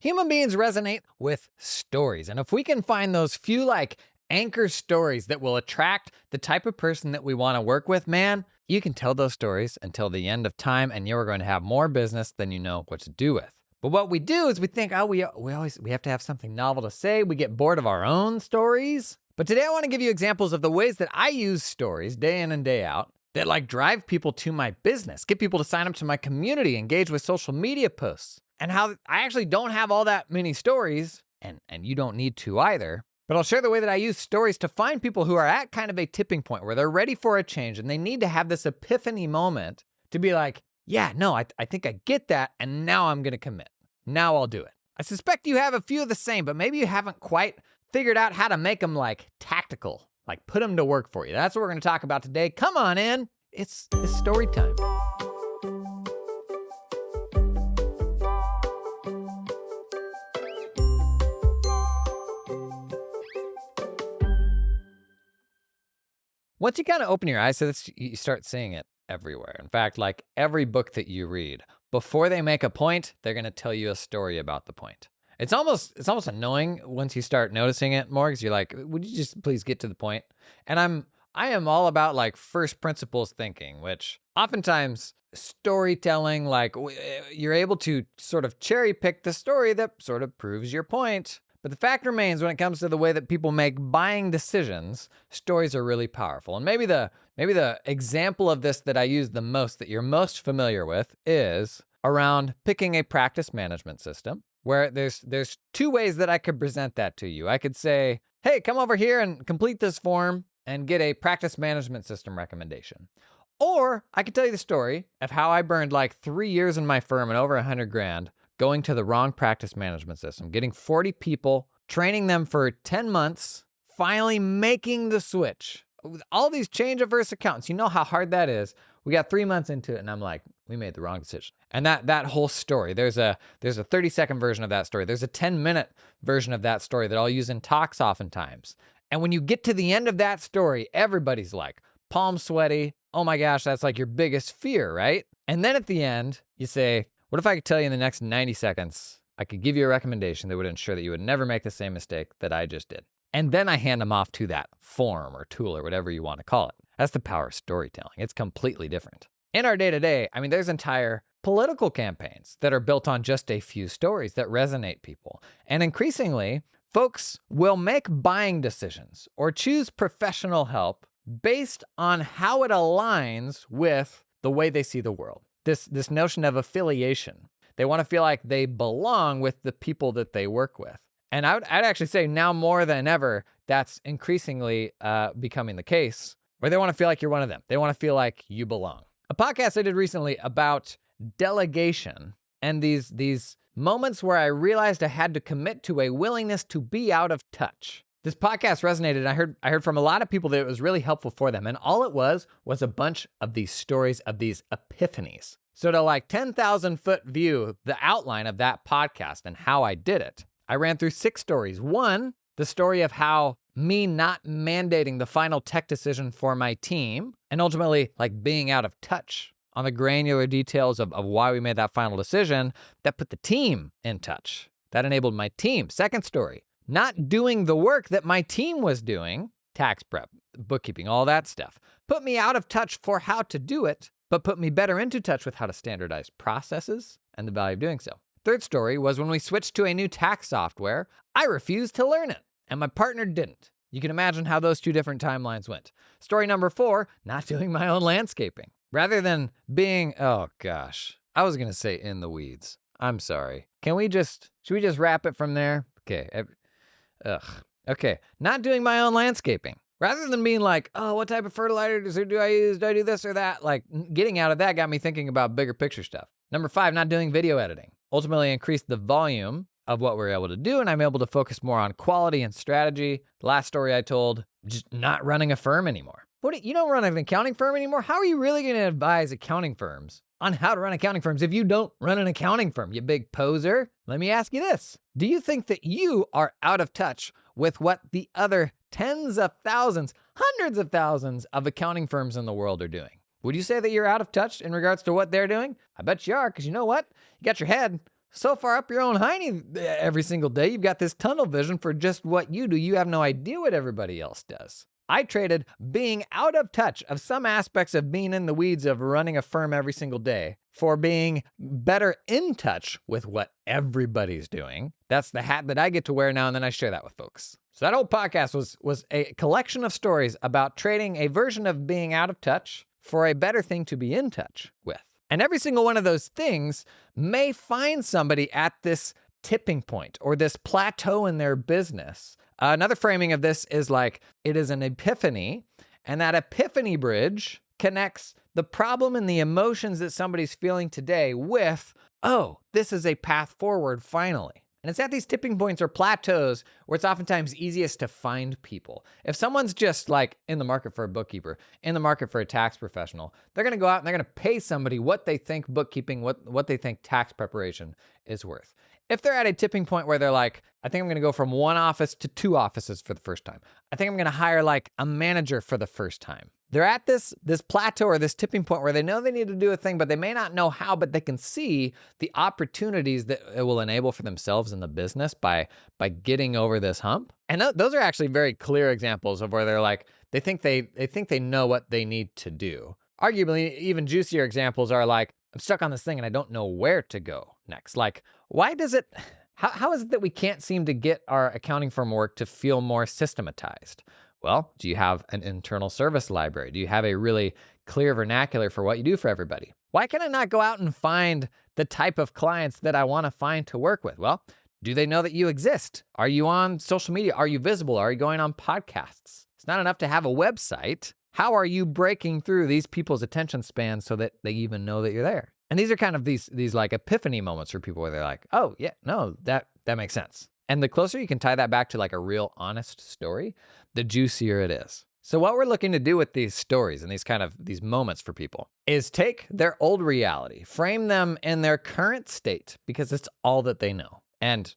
Human beings resonate with stories. And if we can find those few anchor stories that will attract the type of person that we want to work with, man, you can tell those stories until the end of time and you're going to have more business than you know what to do with. But what we do is we think, oh, we have to have something novel to say. We get bored of our own stories. But today I want to give you examples of the ways that I use stories day in and day out that drive people to my business, get people to sign up to my community, engage with social media posts, and how I actually don't have all that many stories, and you don't need to either. But I'll share the way that I use stories to find people who are at kind of a tipping point where they're ready for a change and they need to have this epiphany moment to be like, yeah, no, I think I get that, and now I'm going to commit. Now I'll do it. I suspect you have a few of the same, but maybe you haven't quite figured out how to make them tactical, put them to work for you. That's what we're going to talk about today. Come on in. It's story time. Once you kind of open your eyes to this, you start seeing it everywhere. In fact, every book that you read, before they make a point, they're going to tell you a story about the point. It's almost annoying once you start noticing it more, because you're like, would you just please get to the point? And I am all about first principles thinking, which oftentimes storytelling, you're able to sort of cherry pick the story that sort of proves your point. But the fact remains, when it comes to the way that people make buying decisions, stories are really powerful. And maybe the example of this that I use the most, that you're most familiar with, is around picking a practice management system, where there's two ways that I could present that to you. I could say, hey, come over here and complete this form and get a practice management system recommendation. Or I could tell you the story of how I burned 3 years in my firm and over $100,000 going to the wrong practice management system, getting 40 people, training them for 10 months, finally making the switch. With all these change-averse accountants, you know how hard that is. We got 3 months into it, and I'm like, we made the wrong decision. And that whole story, there's a 30-second version of that story. There's a 10-minute version of that story that I'll use in talks oftentimes. And when you get to the end of that story, everybody's palm sweaty. Oh my gosh, that's your biggest fear, right? And then at the end, you say, what if I could tell you in the next 90 seconds, I could give you a recommendation that would ensure that you would never make the same mistake that I just did? And then I hand them off to that form or tool or whatever you want to call it. That's the power of storytelling. It's completely different. In our day-to-day, there's entire political campaigns that are built on just a few stories that resonate people. And increasingly, folks will make buying decisions or choose professional help based on how it aligns with the way they see the world. This notion of affiliation. They want to feel like they belong with the people that they work with. And I'd actually say now more than ever, that's increasingly becoming the case, where they want to feel like you're one of them. They want to feel like you belong. A podcast I did recently about delegation and these moments where I realized I had to commit to a willingness to be out of touch. This podcast resonated. I heard from a lot of people that it was really helpful for them. And all it was a bunch of these stories of these epiphanies. So to 10,000-foot view the outline of that podcast and how I did it, I ran through 6 stories. 1, the story of how me not mandating the final tech decision for my team and ultimately being out of touch on the granular details of why we made that final decision, that put the team in touch. That enabled my team. 2nd story, not doing the work that my team was doing, tax prep, bookkeeping, all that stuff, put me out of touch for how to do it, but put me better into touch with how to standardize processes and the value of doing so. 3rd story was when we switched to a new tax software, I refused to learn it, and my partner didn't. You can imagine how those 2 different timelines went. Story number 4, not doing my own landscaping. Rather than being, oh gosh, I was going to say in the weeds. I'm sorry. Should we just wrap it from there? Okay. Okay. Not doing my own landscaping. Rather than being oh, what type of fertilizer do I use? Do I do this or that? Getting out of that got me thinking about bigger picture stuff. Number 5, not doing video editing. Ultimately increased the volume of what we're able to do, and I'm able to focus more on quality and strategy. The last story I told, just not running a firm anymore. You don't run an accounting firm anymore? How are you really going to advise accounting firms on how to run accounting firms if you don't run an accounting firm, you big poser? Let me ask you this. Do you think that you are out of touch with what the other tens of thousands, hundreds of thousands of accounting firms in the world are doing? Would you say that you're out of touch in regards to what they're doing? I bet you are, because you know what? You got your head so far up your own hiney every single day. You've got this tunnel vision for just what you do. You have no idea what everybody else does. I traded being out of touch of some aspects of being in the weeds of running a firm every single day for being better in touch with what everybody's doing. That's the hat that I get to wear now, and then I share that with folks. So that whole podcast was a collection of stories about trading a version of being out of touch for a better thing to be in touch with. And every single one of those things may find somebody at this tipping point or this plateau in their business. Another framing of this is like it is an epiphany, and that epiphany bridge connects the problem and the emotions that somebody's feeling today with, oh, this is a path forward finally. And it's at these tipping points or plateaus where it's oftentimes easiest to find people. If someone's just like in the market for a bookkeeper, in the market for a tax professional, they're gonna go out and they're gonna pay somebody what they think bookkeeping, what they think tax preparation is worth. If they're at a tipping point where they're like, I think I'm gonna go from one office to 2 offices for the first time. I think I'm gonna hire like a manager for the first time. They're at this plateau or this tipping point where they know they need to do a thing, but they may not know how, but they can see the opportunities that it will enable for themselves in the business by getting over this hump. And those are actually very clear examples of where they're like, they think they know what they need to do. Arguably, even juicier examples are like, I'm stuck on this thing and I don't know where to go next. Like, how is it that we can't seem to get our accounting firm work to feel more systematized? Well, do you have an internal service library? Do you have a really clear vernacular for what you do for everybody? Why can I not go out and find the type of clients that I want to find to work with? Well, do they know that you exist? Are you on social media? Are you visible? Are you going on podcasts? It's not enough to have a website. How are you breaking through these people's attention span so that they even know that you're there? And these are kind of these like epiphany moments for people where they're like, oh yeah, no, that makes sense. And the closer you can tie that back to like a real honest story, the juicier it is. So what we're looking to do with these stories and these moments for people is take their old reality, frame them in their current state because it's all that they know. And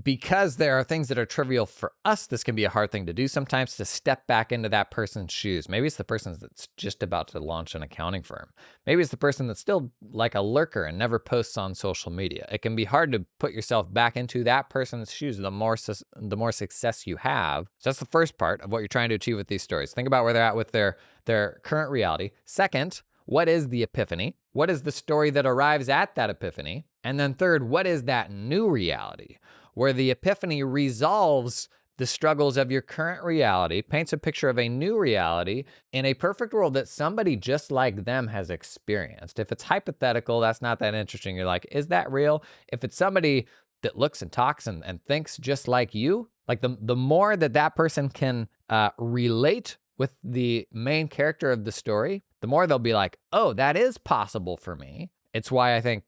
because there are things that are trivial for us, this can be a hard thing to do sometimes, to step back into that person's shoes. Maybe it's the person that's just about to launch an accounting firm. Maybe it's the person that's still like a lurker and never posts on social media. It can be hard to put yourself back into that person's shoes the more success you have. So that's the first part of what you're trying to achieve with these stories. Think about where they're at with their current reality. Second, what is the epiphany? What is the story that arrives at that epiphany? And then third, what is that new reality where the epiphany resolves the struggles of your current reality, paints a picture of a new reality in a perfect world that somebody just like them has experienced? If it's hypothetical, that's not that interesting. You're like, is that real? If it's somebody that looks and talks and thinks just like you, like the more that person can relate with the main character of the story, the more they'll be like, oh, that is possible for me. It's why I think,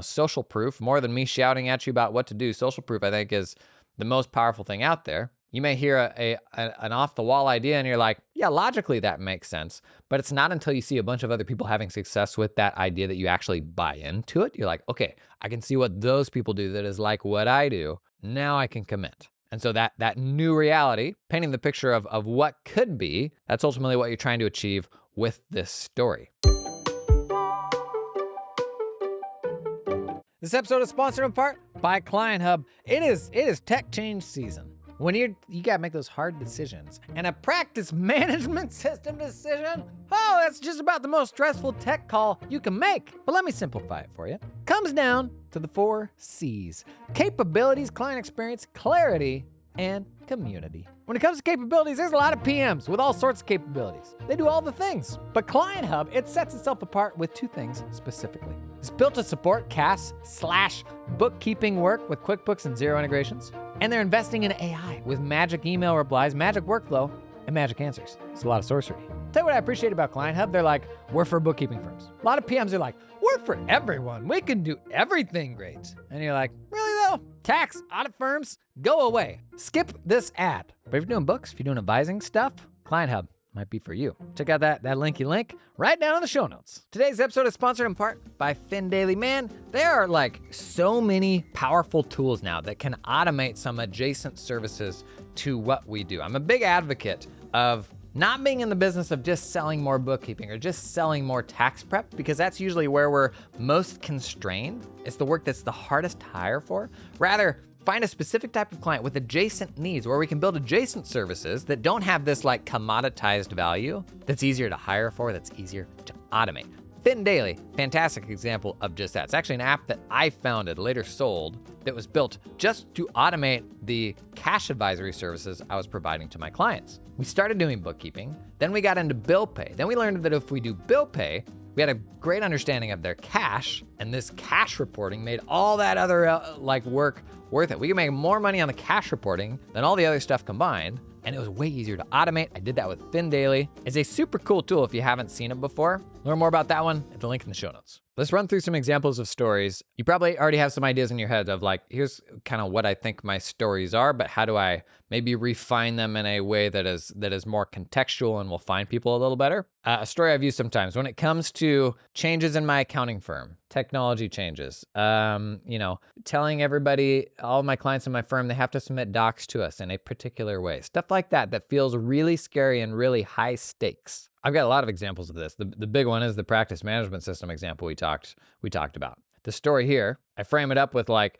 social proof, more than me shouting at you about what to do, social proof, I think, is the most powerful thing out there. You may hear an off-the-wall idea and you're like, yeah, logically that makes sense. But it's not until you see a bunch of other people having success with that idea that you actually buy into it. You're like, okay, I can see what those people do that is like what I do. Now I can commit. And so that new reality, painting the picture of what could be, that's ultimately what you're trying to achieve with this story. This episode is sponsored in part by Client Hub. It is tech change season. When you gotta make those hard decisions, and a practice management system decision, that's just about the most stressful tech call you can make. But let me simplify it for you. Comes down to the 4 C's: capabilities, client experience, clarity, and community. When it comes to capabilities, there's a lot of PMs with all sorts of capabilities. They do all the things. But Client Hub, it sets itself apart with 2 things specifically. It's built to support CAS/bookkeeping work with QuickBooks and Xero integrations. And they're investing in AI with magic email replies, magic workflow, and magic answers. It's a lot of sorcery. Tell you what I appreciate about Client Hub, they're like, we're for bookkeeping firms. A lot of PMs are like, we're for everyone. We can do everything great. And you're like, really though? Tax, audit firms, go away. Skip this ad. But if you're doing books, if you're doing advising stuff, Client Hub might be for you. Check out that linky link right down in the show notes. Today's episode is sponsored in part by FinDaily. Man, there are like so many powerful tools now that can automate some adjacent services to what we do. I'm a big advocate of not being in the business of just selling more bookkeeping or just selling more tax prep, because that's usually where we're most constrained. It's the work that's the hardest to hire for. Rather, find a specific type of client with adjacent needs where we can build adjacent services that don't have this like commoditized value, that's easier to hire for, that's easier to automate. Fit Daily, fantastic example of just that. It's actually an app that I founded, later sold, that was built just to automate the cash advisory services I was providing to my clients. We started doing bookkeeping, then we got into bill pay. Then we learned that if we do bill pay, we had a great understanding of their cash, and this cash reporting made all that other work worth it. We could make more money on the cash reporting than all the other stuff combined, and it was way easier to automate. I did that with Fin Daily. It's a super cool tool if you haven't seen it before. Learn more about that one at the link in the show notes. Let's run through some examples of stories. You probably already have some ideas in your head of like, here's kind of what I think my stories are, but how do I maybe refine them in a way that is more contextual and will find people a little better? A story I've used sometimes when it comes to changes in my accounting firm, technology changes, telling everybody, all of my clients in my firm, they have to submit docs to us in a particular way. Stuff like that feels really scary and really high stakes. I've got a lot of examples of this. The big one is the practice management system example we talked about. The story here, I frame it up with like,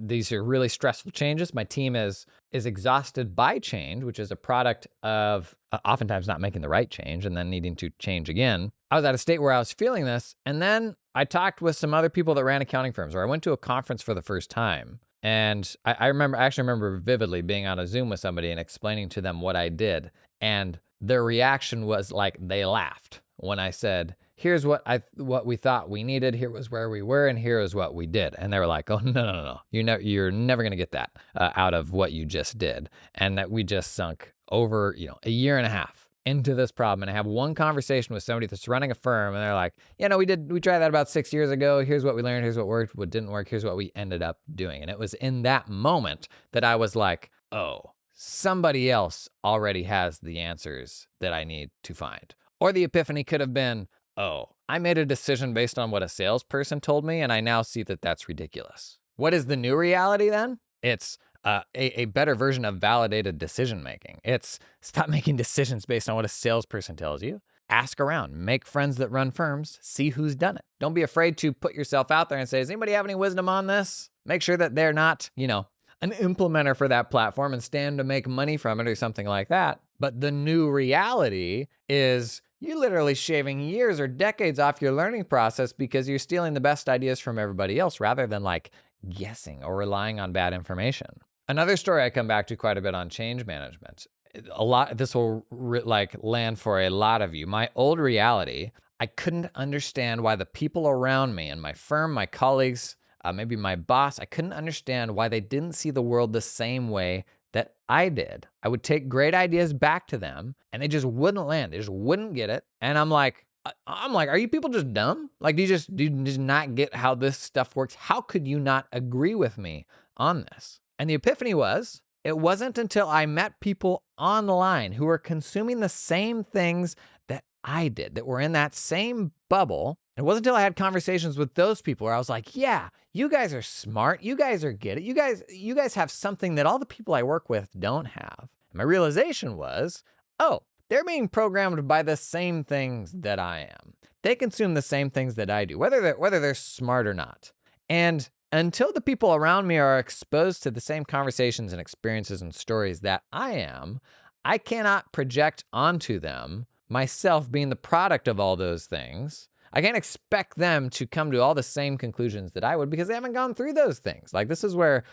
these are really stressful changes. My team is exhausted by change, which is a product of oftentimes not making the right change and then needing to change again. I was at a state where I was feeling this, and then I talked with some other people that ran accounting firms, or I went to a conference for the first time. And I actually remember vividly being on a Zoom with somebody and explaining to them what I did. And their reaction was like, they laughed when I said, here's what we thought we needed, here was where we were, and here is what we did. And they were like, oh, no. You're never gonna get that out of what you just did. And that we just sunk over, a year and a half into this problem. And I have one conversation with somebody that's running a firm, and they're like, we tried that about 6 years ago. Here's what we learned, here's what worked, what didn't work, here's what we ended up doing. And it was in that moment that I was like, oh, somebody else already has the answers that I need to find. Or the epiphany could have been, oh, I made a decision based on what a salesperson told me, and I now see that that's ridiculous. What is the new reality then? It's a better version of validated decision making. It's stop making decisions based on what a salesperson tells you. Ask around, make friends that run firms, see who's done it. Don't be afraid to put yourself out there and say, does anybody have any wisdom on this? Make sure that they're not, an implementer for that platform and stand to make money from it or something like that. But the new reality is you're literally shaving years or decades off your learning process because you're stealing the best ideas from everybody else rather than like guessing or relying on bad information. Another story I come back to quite a bit on change management. This will land for a lot of you. My old reality, I couldn't understand why the people around me in my firm, my colleagues, maybe my boss, I couldn't understand why they didn't see the world the same way that I did. I would take great ideas back to them and they just wouldn't land. They just wouldn't get it. And I'm like, are you people just dumb? Like, do you just not get how this stuff works? How could you not agree with me on this? And the epiphany was, it wasn't until I met people online who were consuming the same things that I did, that were in that same bubble. It wasn't until I had conversations with those people where I was like, yeah, you guys are smart. You guys are get it. You guys have something that all the people I work with don't have. And my realization was, oh, they're being programmed by the same things that I am. They consume the same things that I do, whether they're smart or not. And until the people around me are exposed to the same conversations and experiences and stories that I am, I cannot project onto them myself being the product of all those things. I can't expect them to come to all the same conclusions that I would because they haven't gone through those things. Like, this is where,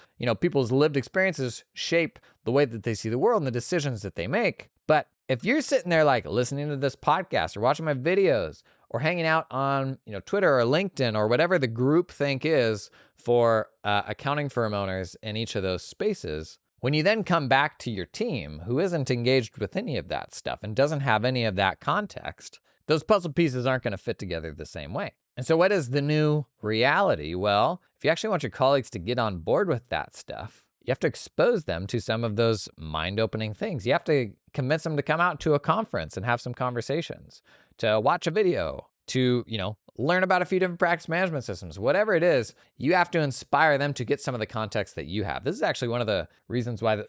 people's lived experiences shape the way that they see the world and the decisions that they make. But if you're sitting there like listening to this podcast or watching my videos or hanging out on, Twitter or LinkedIn or whatever the group think is for accounting firm owners in each of those spaces, when you then come back to your team who isn't engaged with any of that stuff and doesn't have any of that context, those puzzle pieces aren't going to fit together the same way. And so what is the new reality? Well, if you actually want your colleagues to get on board with that stuff, you have to expose them to some of those mind-opening things. You have to convince them to come out to a conference and have some conversations, to watch a video, to, learn about a few different practice management systems. Whatever it is, you have to inspire them to get some of the context that you have. This is actually one of the reasons why,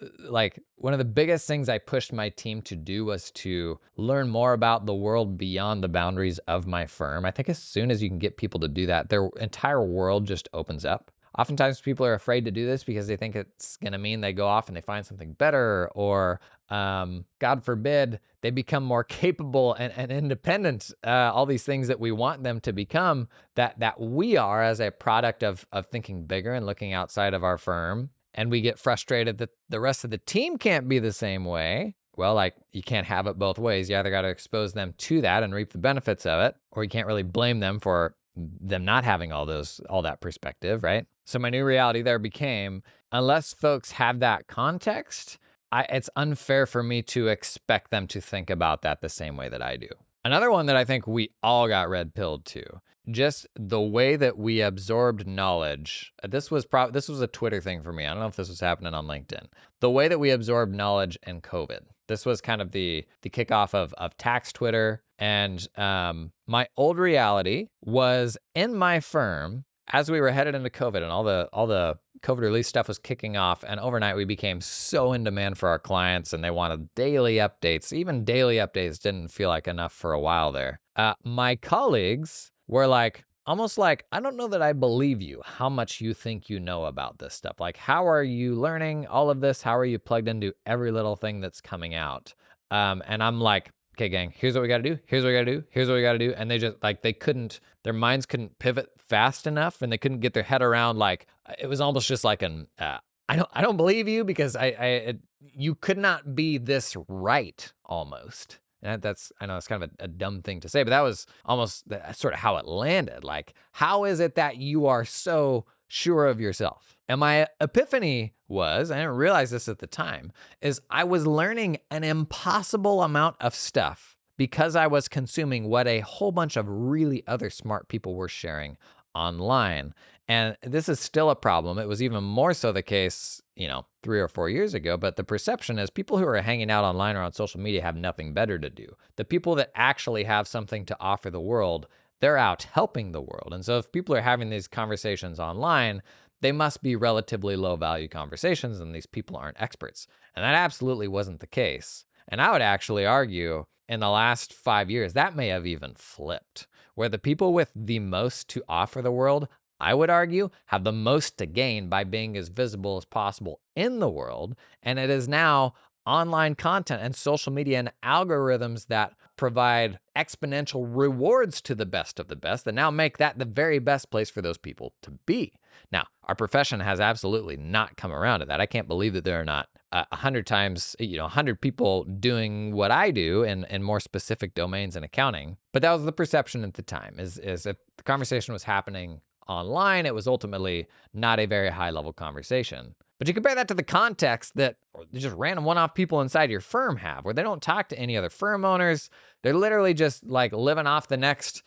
one of the biggest things I pushed my team to do was to learn more about the world beyond the boundaries of my firm. I think as soon as you can get people to do that, their entire world just opens up. Oftentimes people are afraid to do this because they think it's going to mean they go off and they find something better, or God forbid, they become more capable and independent, all these things that we want them to become, that we are as a product of thinking bigger and looking outside of our firm. And we get frustrated that the rest of the team can't be the same way. Well, you can't have it both ways. You either got to expose them to that and reap the benefits of it, or you can't really blame them for them not having all that perspective, right? So my new reality there became, unless folks have that context, it's unfair for me to expect them to think about that the same way that I do. Another one that I think we all got red pilled to, just the way that we absorbed knowledge. This was a Twitter thing for me. I don't know if this was happening on LinkedIn. The way that we absorbed knowledge in COVID. This was kind of the kickoff of tax Twitter. And my old reality was in my firm, as we were headed into COVID and all the COVID release stuff was kicking off, and overnight we became so in demand for our clients and they wanted daily updates. Even daily updates didn't feel like enough for a while there. My colleagues were almost like, I don't know that I believe you, how much you think you know about this stuff. How are you learning all of this? How are you plugged into every little thing that's coming out? And I'm like, okay, gang, here's what we got to do. Here's what we got to do. Here's what we got to do. And they just their minds couldn't pivot fast enough, and they couldn't get their head around, it was almost just like I don't believe you because you could not be this right almost. And I know it's kind of a dumb thing to say, but that was almost sort of how it landed. How is it that you are so sure of yourself? And my epiphany was, I didn't realize this at the time, is I was learning an impossible amount of stuff because I was consuming what a whole bunch of really other smart people were sharing online. And this is still a problem. It was even more so the case, 3 or 4 years ago. But the perception is people who are hanging out online or on social media have nothing better to do. The people that actually have something to offer the world, they're out helping the world. And so if people are having these conversations online, they must be relatively low value conversations, and these people aren't experts. And that absolutely wasn't the case. And I would actually argue in the last 5 years, that may have even flipped, where the people with the most to offer the world, I would argue, have the most to gain by being as visible as possible in the world. And it is now online content and social media and algorithms that provide exponential rewards to the best of the best that now make that the very best place for those people to be. Now, our profession has absolutely not come around to that. I can't believe that there are not 100 times, 100 people doing what I do in more specific domains in accounting. But that was the perception at the time, is if the conversation was happening online, it was ultimately not a very high level conversation. But you compare that to the context that just random one-off people inside your firm have, where they don't talk to any other firm owners. They're literally just living off the next,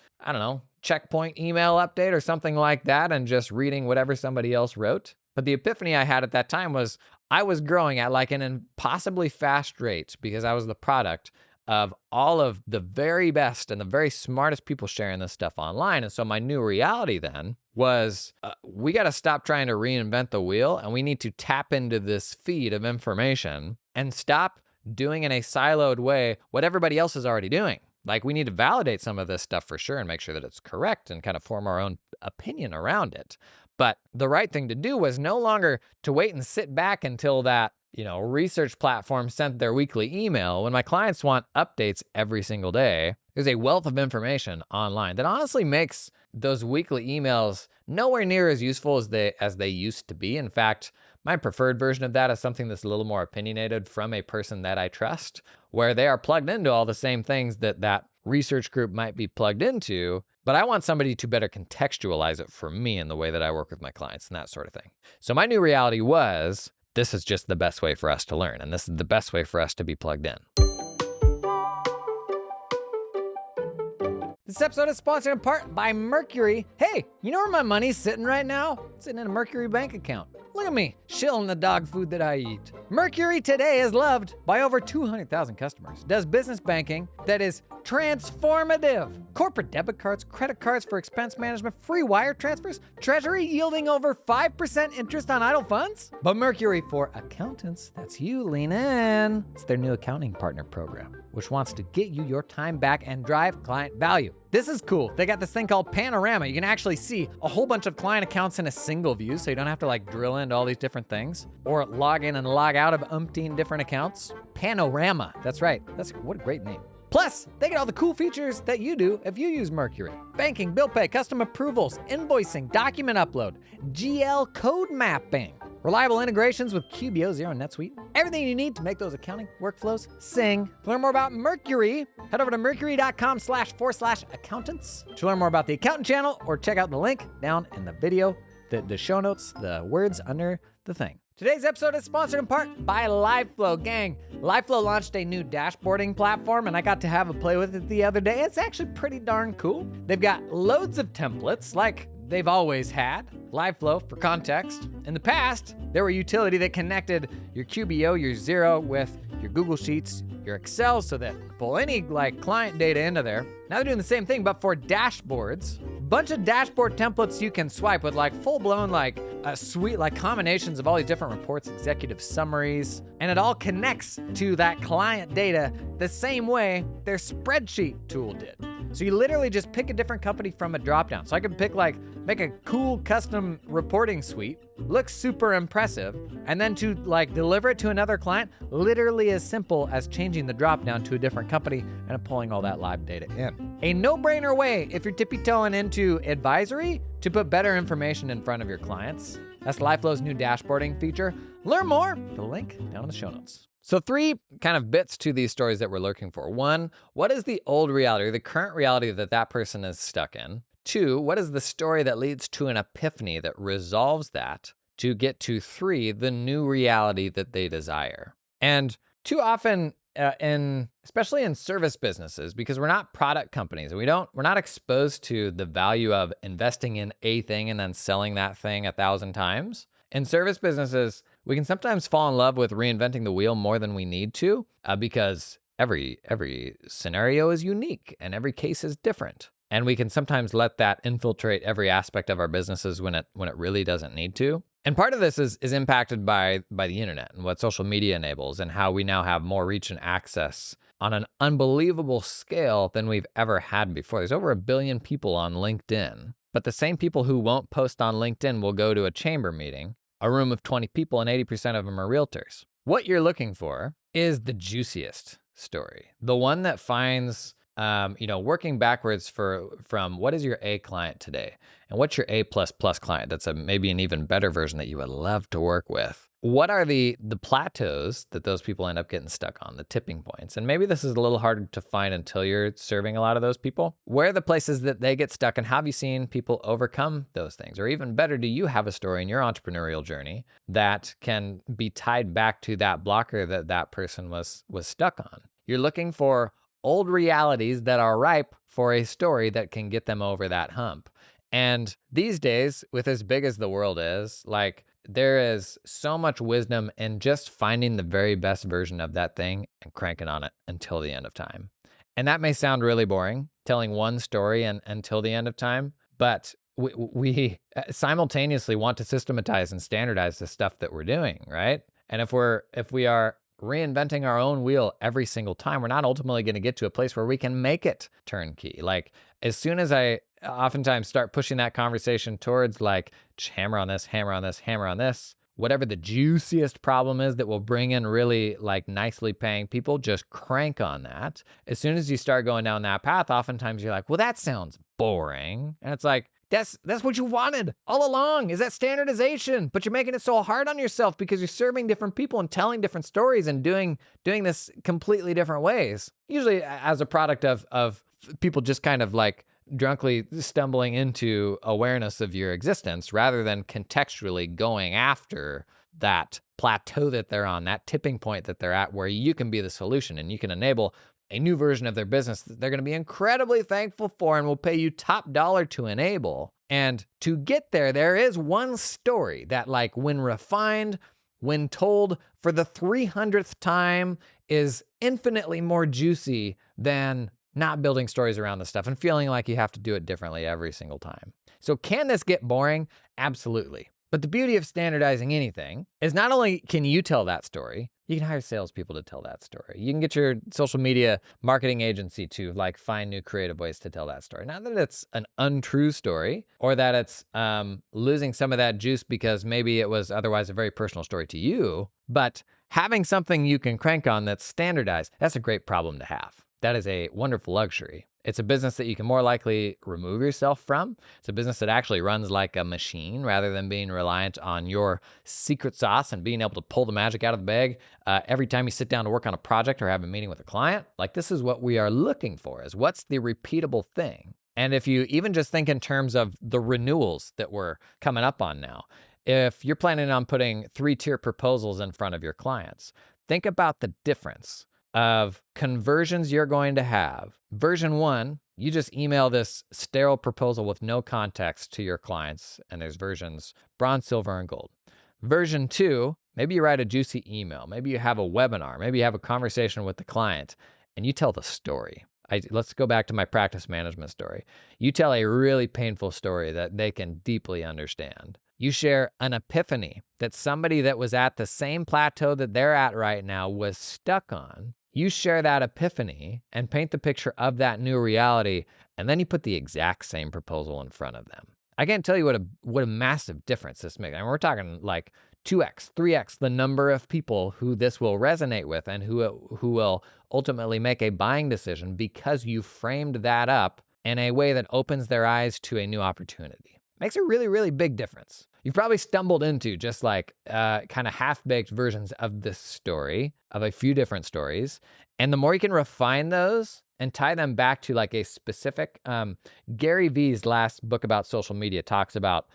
checkpoint email update or something like that and just reading whatever somebody else wrote. But the epiphany I had at that time was I was growing at an impossibly fast rate because I was the product of all of the very best and the very smartest people sharing this stuff online. And so my new reality then was we got to stop trying to reinvent the wheel, and we need to tap into this feed of information and stop doing in a siloed way what everybody else is already doing. We need to validate some of this stuff for sure and make sure that it's correct and kind of form our own opinion around it. But the right thing to do was no longer to wait and sit back until that research platform sent their weekly email. When my clients want updates every single day, there's a wealth of information online that honestly makes those weekly emails nowhere near as useful as they used to be. In fact, my preferred version of that is something that's a little more opinionated from a person that I trust, where they are plugged into all the same things that research group might be plugged into, but I want somebody to better contextualize it for me in the way that I work with my clients and that sort of thing. So my new reality was, this is just the best way for us to learn, and this is the best way for us to be plugged in. This episode is sponsored in part by Mercury. Hey, you know where my money's sitting right now? It's sitting in a Mercury bank account. Look at me, shilling the dog food that I eat. Mercury today is loved by over 200,000 customers. Does business banking that is transformative. Corporate debit cards, credit cards for expense management, free wire transfers, treasury yielding over 5% interest on idle funds. But Mercury for accountants, that's you, lean in. It's their new accounting partner program, which wants to get you your time back and drive client value. This is cool. They got this thing called Panorama. You can actually see a whole bunch of client accounts in a single view, so you don't have to like drill into all these different things or log in and log out of umpteen different accounts. Panorama, that's right. What a great name. Plus, they get all the cool features that you do if you use Mercury. Banking, bill pay, custom approvals, invoicing, document upload, GL code mapping, reliable integrations with QBO, Xero, and NetSuite. Everything you need to make those accounting workflows sing. To learn more about Mercury, head over to mercury.com/4/accountants to learn more about the accountant channel, or check out the link down in the video, the show notes, the words under the thing. Today's episode is sponsored in part by LiveFlow. Gang, LiveFlow launched a new dashboarding platform, and I got to have a play with it the other day. It's actually pretty darn cool. They've got loads of templates like they've always had. LiveFlow, for context, in the past, there were utility that connected your QBO, your Xero with your Google Sheets, your Excel, so that pull any like client data into there. Now they're doing the same thing, but for dashboards. Bunch of dashboard templates you can swipe with like full-blown like a suite, like combinations of all these different reports, executive summaries, and it all connects to that client data the same way their spreadsheet tool did. So you literally just pick a different company from a dropdown. So I could pick like, make a cool custom reporting suite, looks super impressive, and then to like deliver it to another client, literally as simple as changing the dropdown to a different company and pulling all that live data in. A no-brainer way if you're tippy-toeing into advisory to put better information in front of your clients. That's LiveFlow's new dashboarding feature. Learn more, the link down in the show notes. So 3 kind of bits to these stories that we're looking for. 1, what is the old reality, or the current reality that person is stuck in? 2, what is the story that leads to an epiphany that resolves that to get to 3, the new reality that they desire? And too often, especially in service businesses, because we're not product companies, we're not exposed to the value of investing in a thing and then selling that thing 1,000 times. In service businesses, we can sometimes fall in love with reinventing the wheel more than we need to, because every scenario is unique and every case is different. And we can sometimes let that infiltrate every aspect of our businesses when it really doesn't need to. And part of this is impacted by the internet and what social media enables, and how we now have more reach and access on an unbelievable scale than we've ever had before. There's over 1 billion people on LinkedIn, but the same people who won't post on LinkedIn will go to a chamber meeting, a room of 20 people, and 80% of them are realtors. What you're looking for is the juiciest story, the one that finds, working backwards from what is your A client today and what's your A++ client. That's maybe an even better version that you would love to work with. What are the plateaus that those people end up getting stuck on, the tipping points? And maybe this is a little harder to find until you're serving a lot of those people. Where are the places that they get stuck, and how have you seen people overcome those things? Or even better, do you have a story in your entrepreneurial journey that can be tied back to that blocker that person was stuck on? You're looking for old realities that are ripe for a story that can get them over that hump. And these days, with as big as the world is, like, there is so much wisdom in just finding the very best version of that thing and cranking on it until the end of time. And that may sound really boring, telling one story until the end of time, but we simultaneously want to systematize and standardize the stuff that we're doing, right? And if we are reinventing our own wheel every single time, we're not ultimately going to get to a place where we can make it turnkey. Like, as soon as I oftentimes start pushing that conversation towards like, hammer on this, hammer on this, hammer on this, whatever the juiciest problem is that will bring in really like nicely paying people, just crank on that. As soon as you start going down that path, oftentimes you're like, well, that sounds boring. And it's like, that's what you wanted all along, is that standardization. But you're making it so hard on yourself because you're serving different people and telling different stories and doing this completely different ways. Usually as a product of people just kind of like drunkly stumbling into awareness of your existence rather than contextually going after that plateau that they're on, that tipping point that they're at, where you can be the solution and you can enable a new version of their business that they're going to be incredibly thankful for and will pay you top dollar to enable. And to get there, there is one story that, like, when refined, when told for the 300th time, is infinitely more juicy than not building stories around this stuff and feeling like you have to do it differently every single time. So can this get boring? Absolutely. But the beauty of standardizing anything is not only can you tell that story, you can hire salespeople to tell that story. You can get your social media marketing agency to, like, find new creative ways to tell that story. Not that it's an untrue story or that it's losing some of that juice because maybe it was otherwise a very personal story to you, but having something you can crank on that's standardized, that's a great problem to have. That is a wonderful luxury. It's a business that you can more likely remove yourself from. It's a business that actually runs like a machine rather than being reliant on your secret sauce and being able to pull the magic out of the bag every time you sit down to work on a project or have a meeting with a client. Like, this is what we are looking for, is what's the repeatable thing? And if you even just think in terms of the renewals that we're coming up on now, if you're planning on putting 3-tier proposals in front of your clients, think about the difference of conversions you're going to have. Version 1, you just email this sterile proposal with no context to your clients, and there's versions bronze, silver, and gold. Version 2, maybe you write a juicy email, maybe you have a webinar, maybe you have a conversation with the client, and you tell the story. Let's go back to my practice management story. You tell a really painful story that they can deeply understand. You share an epiphany that somebody that was at the same plateau that they're at right now was stuck on. You share that epiphany and paint the picture of that new reality, and then you put the exact same proposal in front of them. I can't tell you what a massive difference this makes. And we're talking like 2x, 3x the number of people who this will resonate with and who will ultimately make a buying decision because you framed that up in a way that opens their eyes to a new opportunity. Makes a really, really big difference. You've probably stumbled into just like kind of half-baked versions of this story, of a few different stories. And the more you can refine those and tie them back to like a specific, Gary Vee's last book about social media talks about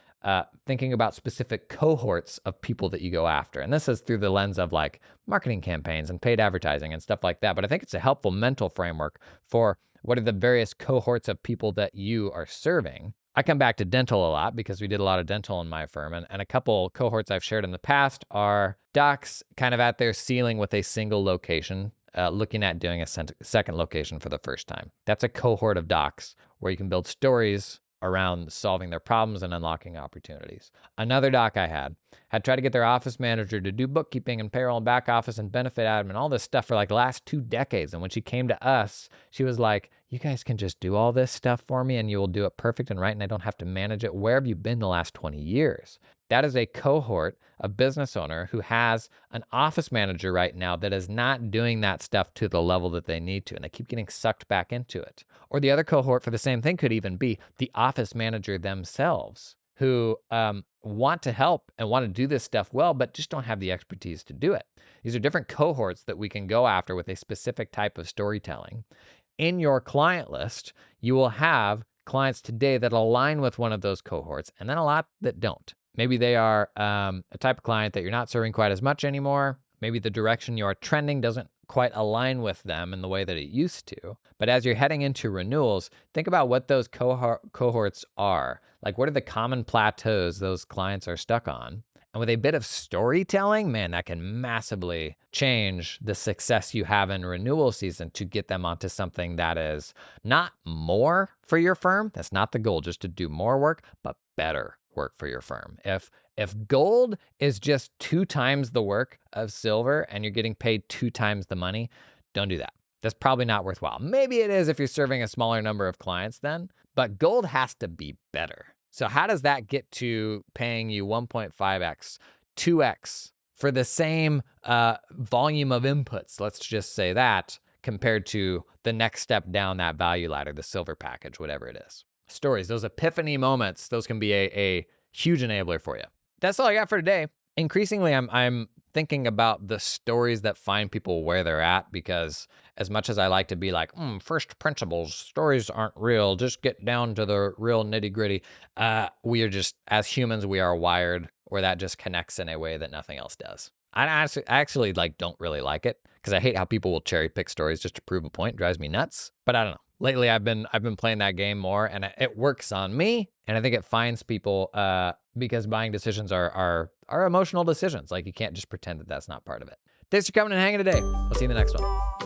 thinking about specific cohorts of people that you go after. And this is through the lens of like marketing campaigns and paid advertising and stuff like that. But I think it's a helpful mental framework for what are the various cohorts of people that you are serving. I come back to dental a lot because we did a lot of dental in my firm. And a couple cohorts I've shared in the past are docs kind of at their ceiling with a single location, looking at doing a second location for the first time. That's a cohort of docs where you can build stories around solving their problems and unlocking opportunities. Another doc I had tried to get their office manager to do bookkeeping and payroll and back office and benefit admin and all this stuff for like the last 2 decades. And when she came to us, she was like, you guys can just do all this stuff for me and you will do it perfect and right and I don't have to manage it. Where have you been the last 20 years? That is a cohort of business owner who has an office manager right now that is not doing that stuff to the level that they need to, and they keep getting sucked back into it. Or the other cohort for the same thing could even be the office manager themselves who want to help and want to do this stuff well, but just don't have the expertise to do it. These are different cohorts that we can go after with a specific type of storytelling. In your client list, you will have clients today that align with one of those cohorts, and then a lot that don't. Maybe they are a type of client that you're not serving quite as much anymore. Maybe the direction you are trending doesn't quite align with them in the way that it used to. But as you're heading into renewals, think about what those cohorts are. Like, what are the common plateaus those clients are stuck on? And with a bit of storytelling, man, that can massively change the success you have in renewal season to get them onto something that is not more for your firm. That's not the goal, just to do more work, but better work for your firm. If gold is just 2 times the work of silver and you're getting paid 2 times the money, don't do that. That's probably not worthwhile. Maybe it is if you're serving a smaller number of clients then, but gold has to be better. So how does that get to paying you 1.5x, 2x for the same volume of inputs? Let's just say that, compared to the next step down that value ladder, the silver package, whatever it is. Stories, those epiphany moments, those can be a huge enabler for you. That's all I got for today. Increasingly, I'm thinking about the stories that find people where they're at, because as much as I like to be like, first principles, stories aren't real, just get down to the real nitty gritty. We are just, as humans, we are wired where that just connects in a way that nothing else does. I actually like don't really like it because I hate how people will cherry pick stories just to prove a point. It drives me nuts. But I don't know. Lately, I've been playing that game more, and it works on me. And I think it finds people because buying decisions are emotional decisions. Like you can't just pretend that that's not part of it. Thanks for coming and hanging today. I'll see you in the next one.